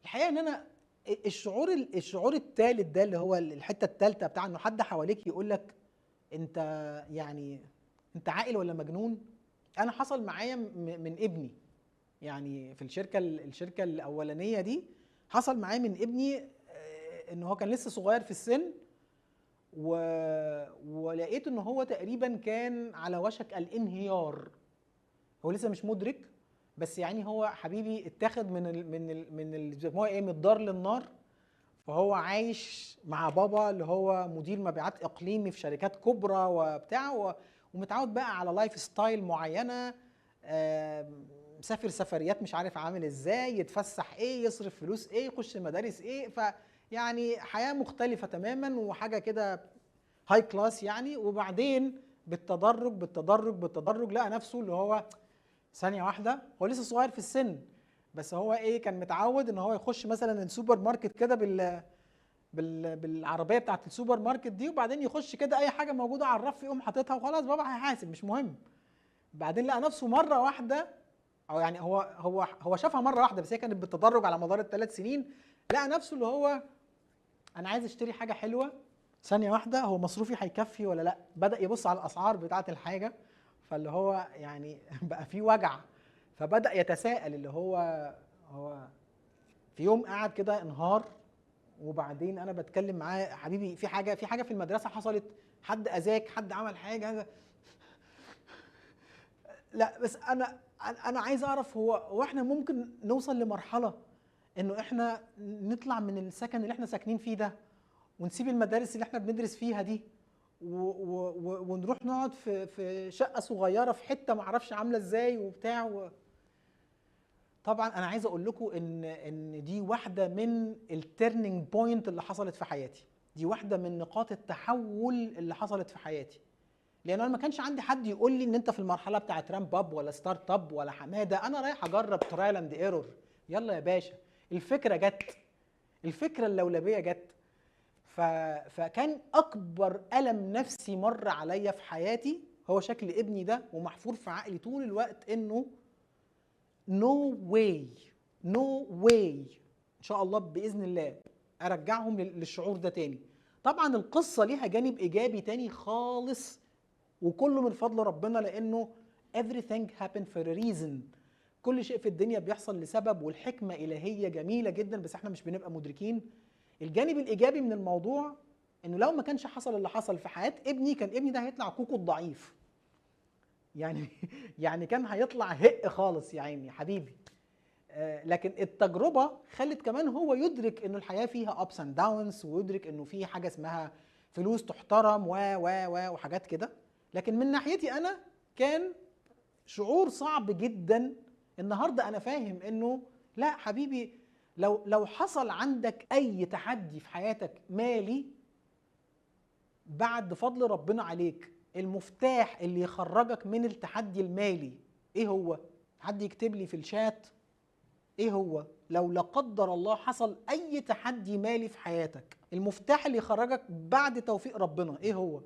الحقيقه ان انا الشعور الثالث ده اللي هو الحته الثالثه بتاع انه حد حواليك يقول لك انت يعني انت عاقل ولا مجنون. انا حصل معايا من ابني، يعني في الشركه الاولانيه دي حصل معايا من ابني، ان هو كان لسه صغير في السن و... ولقيت ان هو تقريبا كان على وشك الانهيار. هو لسه مش مدرك، بس يعني هو حبيبي اتاخد زي ما هو ايه، من الدار للنار. فهو عايش مع بابا اللي هو مدير مبيعات اقليمي في شركات كبرى وبتاع ومتعود بقى على لايف ستايل معينه. مسافر سفريات مش عارف عامل ازاي، يتفسح ايه، يصرف فلوس ايه، يخش مدارس ايه. فيعني حياه مختلفه تماما وحاجه كده هاي كلاس يعني. وبعدين بالتدرج لقى نفسه اللي هو ثانيه واحده، هو لسه صغير في السن، بس هو ايه، كان متعود ان هو يخش مثلا السوبر ماركت كده بالعربيه بتاعت السوبر ماركت دي، وبعدين يخش كده اي حاجه موجوده على الرف يقوم حاططها وخلاص بابا هيحاسب مش مهم. بعدين لقى نفسه مره واحده، او يعني هو شافها مره واحده، بس هي كانت بالتدرج على مدار ال3 سنين. لقى نفسه اللي هو انا عايز اشتري حاجه حلوه، ثانيه واحده هو مصروفي هيكفي ولا لا. بدا يبص على الاسعار بتاعه الحاجه، فاللي هو يعني بقى في وجع. فبدا يتساءل اللي هو في يوم قعد كده انهار. وبعدين انا بتكلم معاه، حبيبي في حاجه في المدرسه حصلت، حد اذاك، حد عمل حاجه؟ لا بس انا عايز اعرف، هو احنا ممكن نوصل لمرحله انه احنا نطلع من السكن اللي احنا ساكنين فيه ده، ونسيب المدارس اللي احنا بندرس فيها دي، ونروح نقعد في شقه صغيره في حته معرفش عامله ازاي وبتاع. طبعا انا عايز اقول لكم ان دي واحده من التيرنينج بوينت اللي حصلت في حياتي، دي واحده من نقاط التحول اللي حصلت في حياتي. لان انا ما كانش عندي حد يقول لي ان انت في المرحله بتاعت رامب اب ولا ستارت اب ولا حماده، انا رايح اجرب ترايل اند ايرور. يلا يا باشا، الفكره جت، الفكره اللولبيه جت. فكان اكبر الم نفسي مر عليا في حياتي هو شكل ابني ده، ومحفور في عقلي طول الوقت انه نو واي، نو واي ان شاء الله باذن الله ارجعهم للشعور ده تاني. طبعا القصه ليها جانب ايجابي تاني خالص، وكله من فضل ربنا، لانه everything happened for a reason. كل شيء في الدنيا بيحصل لسبب، والحكمه الهيه جميله جدا بس احنا مش بنبقى مدركين. الجانب الايجابي من الموضوع انه لو ما كانش حصل اللي حصل في حياه ابني، كان ابني ده هيطلع كوكو الضعيف يعني يعني كان هيطلع هق خالص يا عيني حبيبي. لكن التجربه خلت كمان هو يدرك انه الحياه فيها ابس اند داونز، ويدرك انه في حاجه اسمها فلوس تحترم وحاجات كده. لكن من ناحيتي انا كان شعور صعب جدا. النهارده انا فاهم انه لا حبيبي، لو حصل عندك اي تحدي في حياتك مالي، بعد فضل ربنا عليك المفتاح اللي يخرجك من التحدي المالي ايه هو؟ حد يكتب لي في الشات ايه هو؟ لو لا قدر الله حصل اي تحدي مالي في حياتك، المفتاح اللي يخرجك بعد توفيق ربنا ايه هو؟